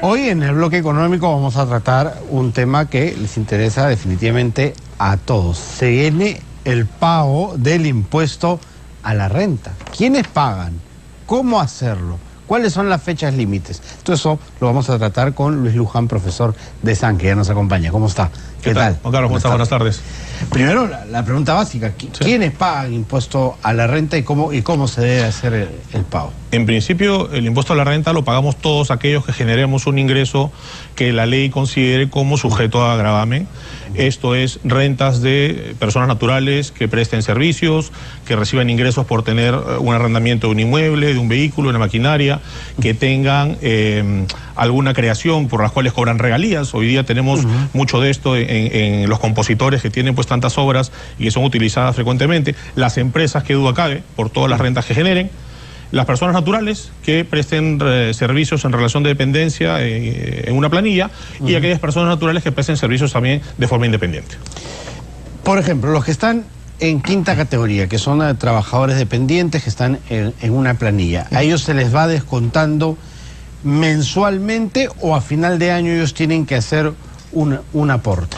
Hoy en el bloque económico vamos a tratar un tema que les interesa definitivamente a todos. Se viene el pago del impuesto a la renta. ¿Quiénes pagan? ¿Cómo hacerlo? ¿Cuáles son las fechas límites? Todo eso lo vamos a tratar con Luis Luján, profesor de SAN, que ya nos acompaña. ¿Cómo está? ¿Qué tal? Juan Carlos, ¿cómo estás? Buenas tardes. Primero, la pregunta básica. ¿Quiénes pagan impuesto a la renta y cómo se debe hacer el pago? En principio, el impuesto a la renta lo pagamos todos aquellos que generemos un ingreso que la ley considere como sujeto a gravamen. Esto es rentas de personas naturales que presten servicios, que reciban ingresos por tener un arrendamiento de un inmueble, de un vehículo, una maquinaria, que tengan alguna creación por las cuales cobran regalías. Hoy día tenemos mucho de esto en los compositores que tienen pues tantas obras y que son utilizadas frecuentemente. Las empresas que duda cabe por todas las rentas que generen. Las personas naturales que presten servicios en relación de dependencia en una planilla y aquellas personas naturales que presten servicios también de forma independiente. Por ejemplo, los que están en quinta categoría, que son trabajadores dependientes que están en una planilla, ¿a ellos se les va descontando mensualmente o a final de año ellos tienen que hacer un aporte?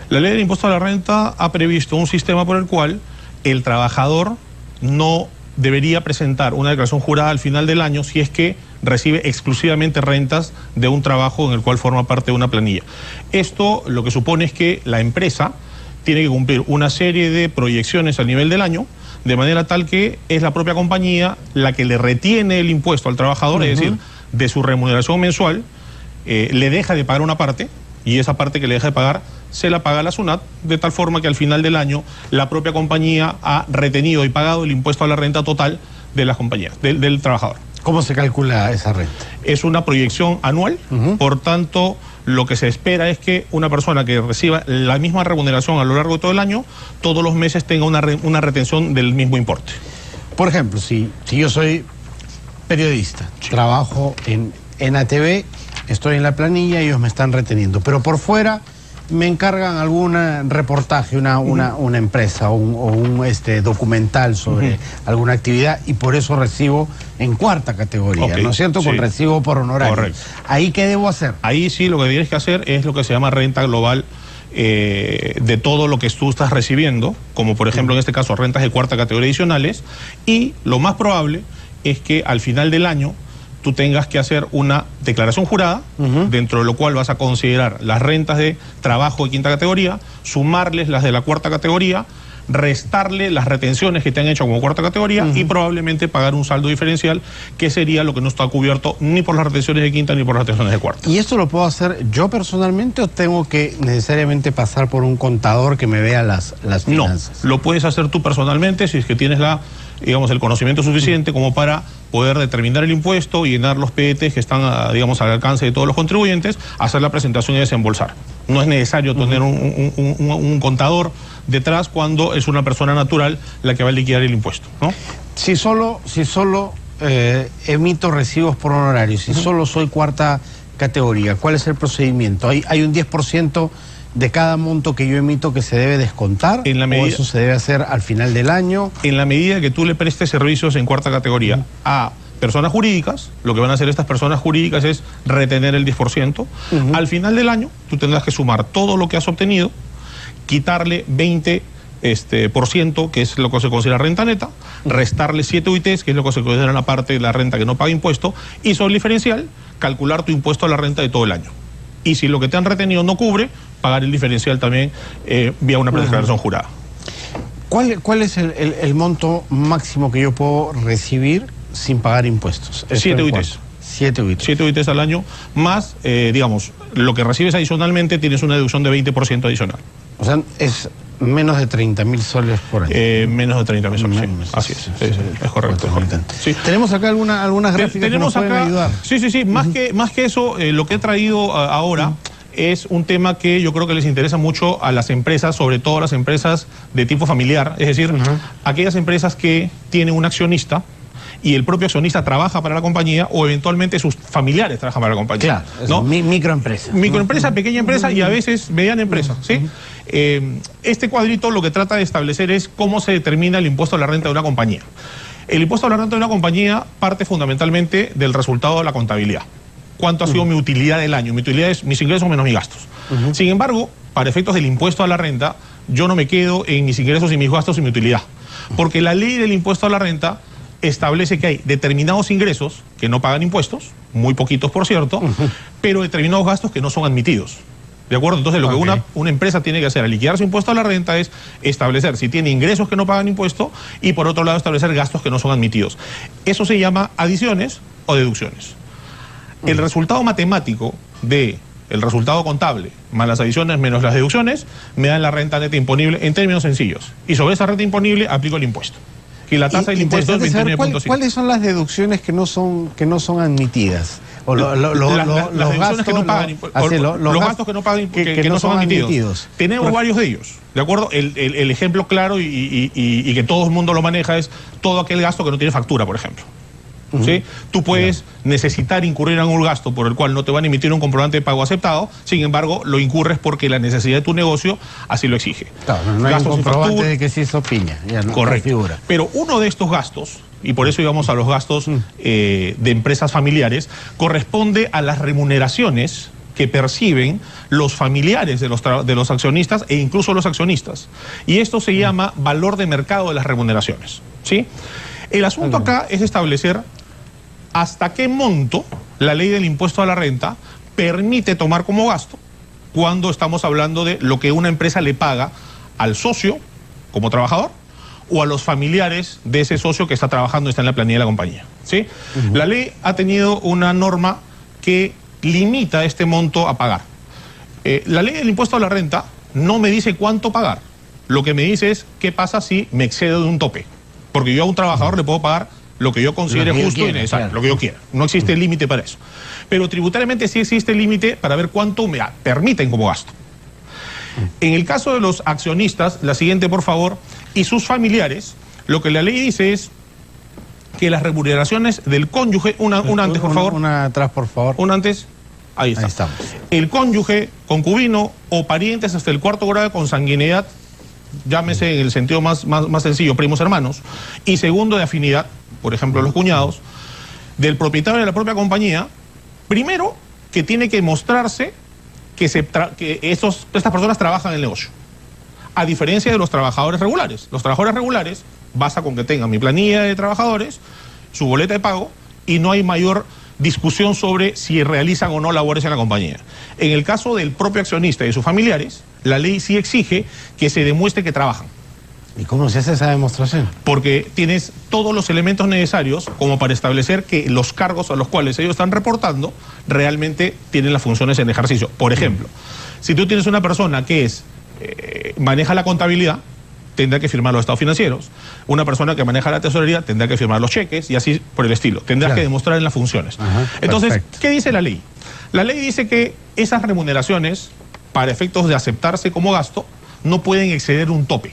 La ley del impuesto a la renta ha previsto un sistema por el cual el trabajador no debería presentar una declaración jurada al final del año si es que recibe exclusivamente rentas de un trabajo en el cual forma parte de una planilla. Esto lo que supone es que la empresa tiene que cumplir una serie de proyecciones a nivel del año, de manera tal que es la propia compañía la que le retiene el impuesto al trabajador, es decir, de su remuneración mensual, le deja de pagar una parte, y esa parte que le deja de pagar se la paga la SUNAT, de tal forma que al final del año la propia compañía ha retenido y pagado el impuesto a la renta total de las compañías, del trabajador. ¿Cómo se calcula esa renta? Es una proyección anual, por tanto, lo que se espera es que una persona que reciba la misma remuneración a lo largo de todo el año, todos los meses tenga una retención del mismo importe. Por ejemplo, si yo soy periodista, trabajo en ATV, estoy en la planilla y ellos me están reteniendo, pero por fuera me encargan algún reportaje, una empresa o un documental sobre alguna actividad y por eso recibo en cuarta categoría, ¿no es cierto? Con recibo por honorario. Correcto. ¿Ahí qué debo hacer? Ahí sí lo que tienes que hacer es lo que se llama renta global de todo lo que tú estás recibiendo, como por ejemplo en este caso rentas de cuarta categoría adicionales, y lo más probable es que al final del año tú tengas que hacer una declaración jurada, dentro de lo cual vas a considerar las rentas de trabajo de quinta categoría, sumarles las de la cuarta categoría, restarle las retenciones que te han hecho como cuarta categoría y probablemente pagar un saldo diferencial, que sería lo que no está cubierto ni por las retenciones de quinta ni por las retenciones de cuarta. ¿Y esto lo puedo hacer yo personalmente o tengo que necesariamente pasar por un contador que me vea las finanzas? No, lo puedes hacer tú personalmente si es que tienes el conocimiento suficiente como para poder determinar el impuesto y llenar los PETs que están, al alcance de todos los contribuyentes, hacer la presentación y desembolsar. No es necesario tener un contador detrás cuando es una persona natural la que va a liquidar el impuesto, ¿no? Si solo emito recibos por honorarios, si solo soy cuarta categoría, ¿cuál es el procedimiento? ¿Hay un 10% de cada monto que yo emito que se debe descontar? En la medida, ¿o eso se debe hacer al final del año? En la medida que tú le prestes servicios en cuarta categoría a personas jurídicas, lo que van a hacer estas personas jurídicas es retener el 10%. Al final del año, tú tendrás que sumar todo lo que has obtenido, quitarle 20%, que es lo que se considera renta neta, restarle 7 UITs, que es lo que se considera la parte de la renta que no paga impuesto, y sobre el diferencial, calcular tu impuesto a la renta de todo el año. Y si lo que te han retenido no cubre, pagar el diferencial también vía una declaración jurada. ¿Cuál es el monto máximo que yo puedo recibir sin pagar impuestos? 7 UITs. 7 UITs. 7 UITs al año, más, lo que recibes adicionalmente, tienes una deducción de 20% adicional. O sea, es menos de 30.000 soles por año. Menos de 30.000 soles, sí. Así es, es correcto. Sí. ¿Tenemos acá algunas gráficas que nos pueden ayudar? Sí. Más que eso, lo que he traído ahora es un tema que yo creo que les interesa mucho a las empresas, sobre todo a las empresas de tipo familiar, es decir, aquellas empresas que tienen un accionista y el propio accionista trabaja para la compañía o eventualmente sus familiares trabajan para la compañía. Claro, ¿no? Microempresa. Microempresa, pequeña empresa y a veces mediana empresa, ¿sí? Este cuadrito lo que trata de establecer es cómo se determina el impuesto a la renta de una compañía. El impuesto a la renta de una compañía parte fundamentalmente del resultado de la contabilidad. cuánto ha sido mi utilidad del año. Mi utilidad es mis ingresos menos mis gastos. Sin embargo, para efectos del impuesto a la renta, yo no me quedo en mis ingresos y mis gastos y mi utilidad. Porque la ley del impuesto a la renta establece que hay determinados ingresos que no pagan impuestos, muy poquitos por cierto, pero determinados gastos que no son admitidos. ¿De acuerdo? Entonces lo que una empresa tiene que hacer al liquidar su impuesto a la renta es establecer si tiene ingresos que no pagan impuesto y por otro lado establecer gastos que no son admitidos. Eso se llama adiciones o deducciones. El resultado matemático de el resultado contable más las adiciones menos las deducciones me dan la renta neta imponible en términos sencillos. Y sobre esa renta imponible aplico el impuesto. Y la tasa del impuesto es 29.5. ¿Cuáles son las deducciones que no son admitidas? O las deducciones que no pagan, los gastos que no pagan, que no son admitidos. Tenemos varios de ellos, ¿de acuerdo? El ejemplo claro y que todo el mundo lo maneja es todo aquel gasto que no tiene factura, por ejemplo. ¿Sí? Tú puedes necesitar incurrir en un gasto por el cual no te van a emitir un comprobante de pago aceptado, sin embargo lo incurres porque la necesidad de tu negocio así lo exige. Claro, no hay un comprobante de que se hizo piña, ya no, correcto. No figura. Pero uno de estos gastos, y por eso íbamos a los gastos de empresas familiares, corresponde a las remuneraciones que perciben los familiares de los accionistas e incluso los accionistas. Y esto se llama valor de mercado de las remuneraciones, ¿sí? El asunto acá es establecer hasta qué monto la ley del impuesto a la renta permite tomar como gasto cuando estamos hablando de lo que una empresa le paga al socio como trabajador o a los familiares de ese socio que está trabajando, está en la planilla de la compañía, ¿sí? La ley ha tenido una norma que limita este monto a pagar. La ley del impuesto a la renta no me dice cuánto pagar. Lo que me dice es qué pasa si me excedo de un tope. Porque yo a un trabajador le puedo pagar lo que yo considere justo y necesario, lo que yo quiera. No existe límite para eso. Pero tributariamente sí existe límite para ver cuánto me permiten como gasto. En el caso de los accionistas, la siguiente por favor, y sus familiares, lo que la ley dice es que las remuneraciones del cónyuge, una antes por favor. Una atrás por favor. Una antes. Ahí está. Ahí estamos. El cónyuge, concubino o parientes hasta el cuarto grado de consanguinidad, llámese en el sentido más sencillo, primos hermanos, y segundo de afinidad, por ejemplo los cuñados, del propietario de la propia compañía, primero que tiene que mostrarse que estas personas trabajan en el negocio, a diferencia de los trabajadores regulares. Los trabajadores regulares basta con que tengan mi planilla de trabajadores, su boleta de pago, y no hay mayor discusión sobre si realizan o no labores en la compañía. En el caso del propio accionista y de sus familiares, la ley sí exige que se demuestre que trabajan. ¿Y cómo se hace esa demostración? Porque tienes todos los elementos necesarios como para establecer que los cargos a los cuales ellos están reportando realmente tienen las funciones en ejercicio. Por ejemplo, si tú tienes una persona que maneja la contabilidad, tendrá que firmar los estados financieros. Una persona que maneja la tesorería tendrá que firmar los cheques y así por el estilo. Tendrás que demostrar en las funciones. Entonces, perfecto. ¿Qué dice la ley? La ley dice que esas remuneraciones, para efectos de aceptarse como gasto, no pueden exceder un tope.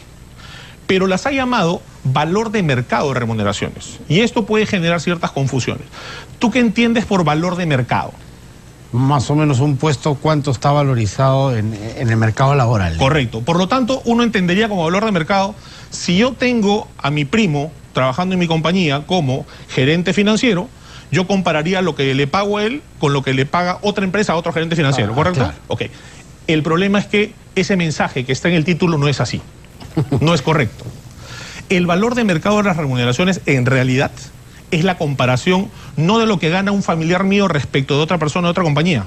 Pero las ha llamado valor de mercado de remuneraciones. Y esto puede generar ciertas confusiones. ¿Tú qué entiendes por valor de mercado? Más o menos un puesto, ¿cuánto está valorizado en el mercado laboral? Correcto. Por lo tanto, uno entendería como valor de mercado, si yo tengo a mi primo trabajando en mi compañía como gerente financiero, yo compararía lo que le pago a él con lo que le paga otra empresa a otro gerente financiero, ¿correcto? Claro. Ok. El problema es que ese mensaje que está en el título no es así. No es correcto. El valor de mercado de las remuneraciones en realidad es la comparación no de lo que gana un familiar mío respecto de otra persona de otra compañía,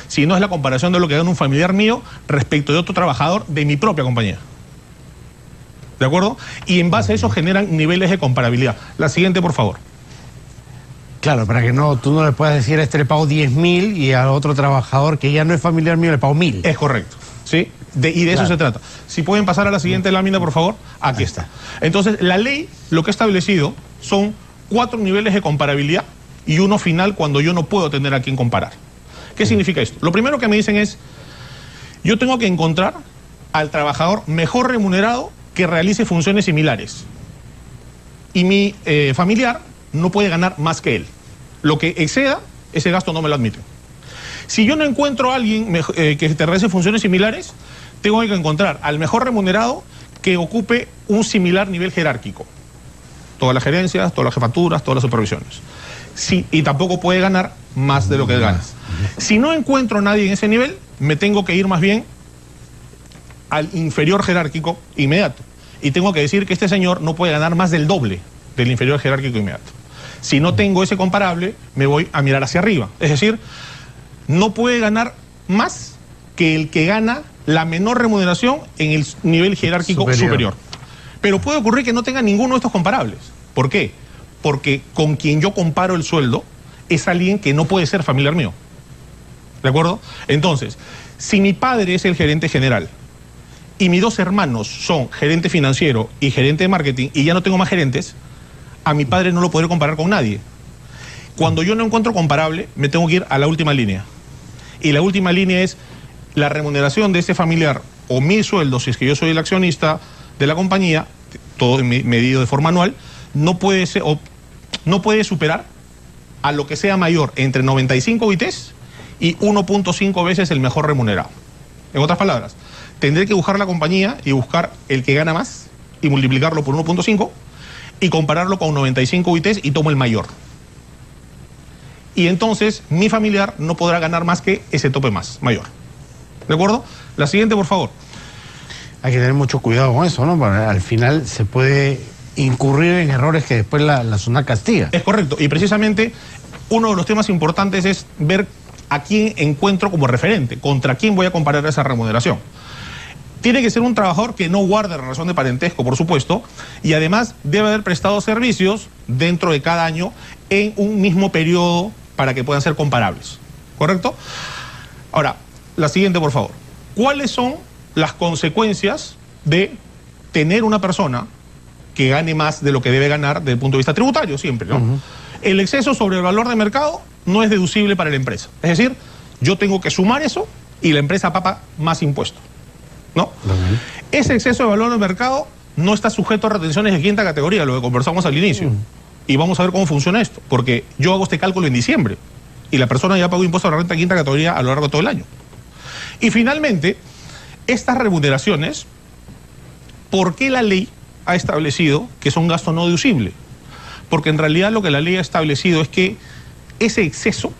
sino es la comparación de lo que gana un familiar mío respecto de otro trabajador de mi propia compañía. ¿De acuerdo? Y en base a eso generan niveles de comparabilidad. La siguiente, por favor. Claro, para que tú no le puedas decir a este le pago 10.000 y a otro trabajador que ya no es familiar mío le pago 1.000. Es correcto, ¿sí? Y de eso se trata. Si pueden pasar a la siguiente lámina, por favor. Aquí está. Entonces, la ley lo que ha establecido son 4 niveles de comparabilidad y uno final cuando yo no puedo tener a quién comparar. ¿Qué significa esto? Lo primero que me dicen es, yo tengo que encontrar al trabajador mejor remunerado que realice funciones similares. Y mi familiar no puede ganar más que él. Lo que exceda, ese gasto no me lo admite. Si yo no encuentro a alguien que te realice funciones similares, tengo que encontrar al mejor remunerado que ocupe un similar nivel jerárquico. Todas las gerencias, todas las jefaturas, todas las supervisiones. Sí, y tampoco puede ganar más de lo que ganas. Si no encuentro a nadie en ese nivel, me tengo que ir más bien al inferior jerárquico inmediato. Y tengo que decir que este señor no puede ganar más del doble del inferior jerárquico inmediato. Si no tengo ese comparable, me voy a mirar hacia arriba. Es decir, no puede ganar más que el que gana la menor remuneración en el nivel jerárquico superior. Pero puede ocurrir que no tenga ninguno de estos comparables. ¿Por qué? Porque con quien yo comparo el sueldo es alguien que no puede ser familiar mío. ¿De acuerdo? Entonces, si mi padre es el gerente general y mis dos hermanos son gerente financiero y gerente de marketing y ya no tengo más gerentes, a mi padre no lo podré comparar con nadie. Cuando yo no encuentro comparable, me tengo que ir a la última línea. Y la última línea es la remuneración de ese familiar o mi sueldo, si es que yo soy el accionista de la compañía, todo medido de forma anual, no puede ser, no puede superar a lo que sea mayor entre 95 UITs y 1.5 veces el mejor remunerado. En otras palabras, tendré que buscar la compañía y buscar el que gana más y multiplicarlo por 1.5 y compararlo con 95 UITs y tomo el mayor. Y entonces mi familiar no podrá ganar más que ese tope mayor. ¿De acuerdo? La siguiente, por favor. Hay que tener mucho cuidado con eso, ¿no? Porque al final se puede incurrir en errores que después la SUNAT castiga. Es correcto. Y precisamente uno de los temas importantes es ver a quién encuentro como referente, contra quién voy a comparar esa remuneración. Tiene que ser un trabajador que no guarde relación de parentesco, por supuesto, y además debe haber prestado servicios dentro de cada año en un mismo periodo para que puedan ser comparables. ¿Correcto? Ahora, la siguiente, por favor. ¿Cuáles son las consecuencias de tener una persona que gane más de lo que debe ganar desde el punto de vista tributario siempre, ¿no? El exceso sobre el valor de mercado no es deducible para la empresa. Es decir, yo tengo que sumar eso y la empresa paga más impuestos, ¿no? Ese exceso de valor de mercado no está sujeto a retenciones de quinta categoría, lo que conversamos al inicio. Y vamos a ver cómo funciona esto, porque yo hago este cálculo en diciembre y la persona ya pagó impuesto a la renta de quinta categoría a lo largo de todo el año. Y finalmente, estas remuneraciones, ¿por qué la ley ha establecido que son gasto no deducible? Porque en realidad lo que la ley ha establecido es que ese exceso,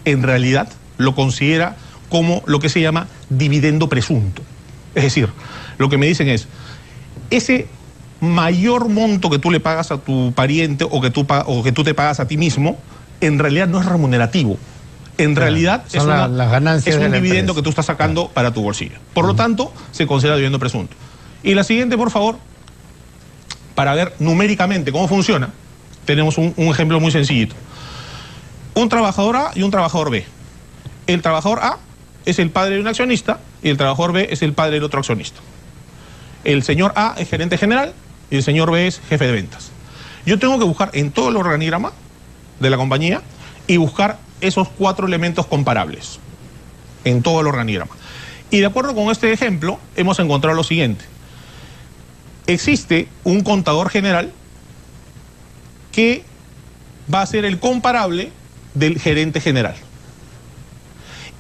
en realidad, lo considera como lo que se llama dividendo presunto. Es decir, lo que me dicen es, ese mayor monto que tú le pagas a tu pariente o que tú te pagas a ti mismo, en realidad no es remunerativo. En realidad es un dividendo que tú estás sacando para tu bolsillo. Por lo tanto, se considera dividendo presunto. Y la siguiente, por favor, para ver numéricamente cómo funciona, tenemos un ejemplo muy sencillito. Un trabajador A y un trabajador B. El trabajador A es el padre de un accionista y el trabajador B es el padre del otro accionista. El señor A es gerente general y el señor B es jefe de ventas. Yo tengo que buscar en todo el organigrama de la compañía y buscar esos 4 elementos comparables en todo el organigrama. Y de acuerdo con este ejemplo, hemos encontrado lo siguiente. Existe un contador general que va a ser el comparable del gerente general.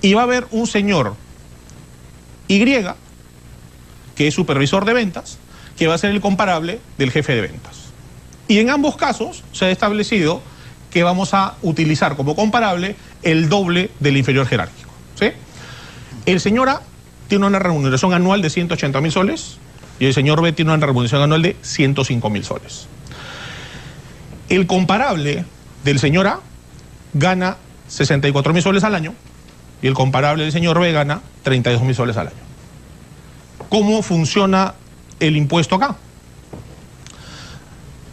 Y va a haber un señor Y, que es supervisor de ventas, que va a ser el comparable del jefe de ventas. Y en ambos casos se ha establecido que vamos a utilizar como comparable el doble del inferior jerárquico, ¿sí? El señor A tiene una remuneración anual de 180.000 soles y el señor B tiene una remuneración anual de 105.000 soles. El comparable del señor A gana 64.000 soles al año y el comparable del señor B gana 32.000 soles al año. ¿Cómo funciona el impuesto acá?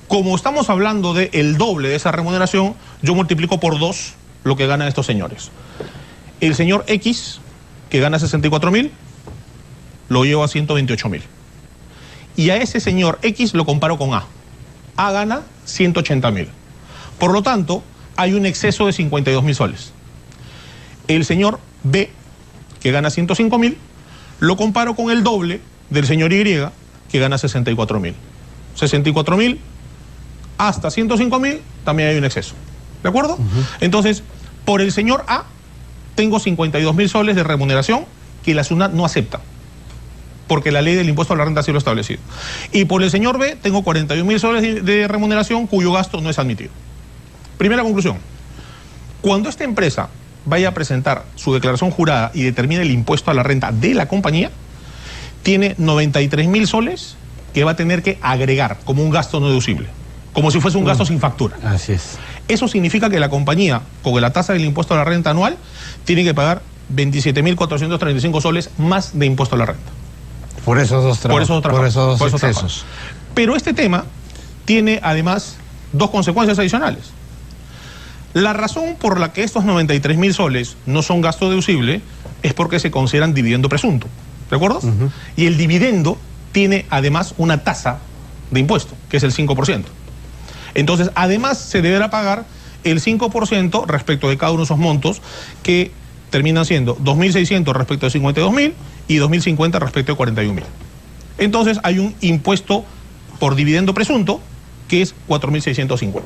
Como estamos hablando del doble de esa remuneración, yo multiplico por 2 lo que ganan estos señores. El señor X, que gana 64.000, lo llevo a 128.000. Y a ese señor X lo comparo con A. A gana 180.000. Por lo tanto, hay un exceso de 52.000 soles. El señor B, que gana 105.000, lo comparo con el doble del señor Y, que gana 64.000. 64.000 hasta 105.000 también hay un exceso. ¿De acuerdo? Entonces, por el señor A, tengo 52.000 soles de remuneración que la SUNAT no acepta, porque la ley del impuesto a la renta así lo ha establecido. Y por el señor B, tengo 41.000 soles de remuneración cuyo gasto no es admitido. Primera conclusión. Cuando esta empresa vaya a presentar su declaración jurada y determine el impuesto a la renta de la compañía, tiene 93.000 soles que va a tener que agregar como un gasto no deducible, como si fuese un gasto sin factura. Así es. Eso significa que la compañía, con la tasa del impuesto a la renta anual, tiene que pagar 27.435 soles más de impuesto a la renta. Por esos dos trabajos. Por esos dos excesos. Pero este tema tiene además dos consecuencias adicionales. La razón por la que estos 93.000 soles no son gasto deducible es porque se consideran dividendo presunto. ¿De acuerdo? Y el dividendo tiene además una tasa de impuesto, que es el 5%. Entonces, además se deberá pagar el 5% respecto de cada uno de esos montos, que terminan siendo 2.600 respecto de 52.000 y 2.050 respecto de 41.000. Entonces, hay un impuesto por dividendo presunto que es 4.650.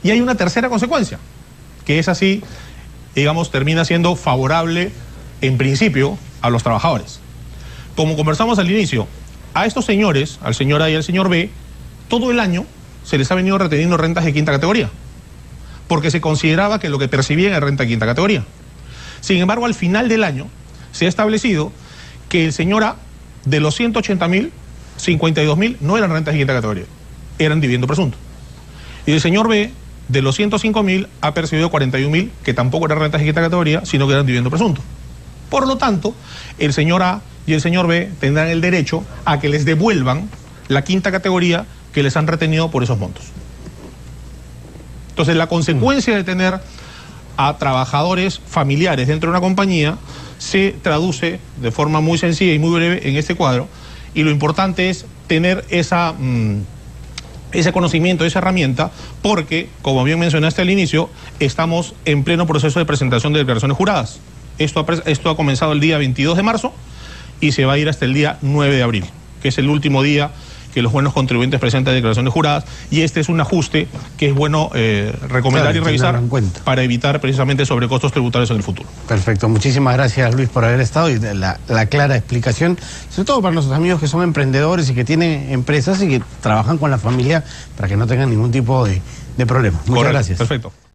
Y hay una tercera consecuencia, que es así, digamos, termina siendo favorable en principio a los trabajadores. Como conversamos al inicio, a estos señores, al señor A y al señor B, todo el año se les ha venido reteniendo rentas de quinta categoría, porque se consideraba que lo que percibían era renta de quinta categoría. Sin embargo, al final del año se ha establecido que el señor A, de los 180.000, 52.000 no eran rentas de quinta categoría, eran dividendo presunto. Y el señor B, de los 105.000, ha percibido 41.000, que tampoco eran rentas de quinta categoría, sino que eran dividendo presunto. Por lo tanto, el señor A y el señor B tendrán el derecho a que les devuelvan la quinta categoría que les han retenido por esos montos. Entonces, la consecuencia de tener a trabajadores familiares dentro de una compañía se traduce de forma muy sencilla y muy breve en este cuadro, y lo importante es tener ese conocimiento, esa herramienta, porque, como bien mencionaste al inicio, estamos en pleno proceso de presentación de declaraciones juradas. Esto ha comenzado el día 22 de marzo y se va a ir hasta el día 9 de abril, que es el último día que los buenos contribuyentes presentan declaraciones juradas, y este es un ajuste que es bueno recomendar y revisar para evitar precisamente sobrecostos tributarios en el futuro. Perfecto, muchísimas gracias, Luis, por haber estado y la clara explicación, sobre todo para nuestros amigos que son emprendedores y que tienen empresas y que trabajan con la familia para que no tengan ningún tipo de problema. Muchas gracias. Perfecto.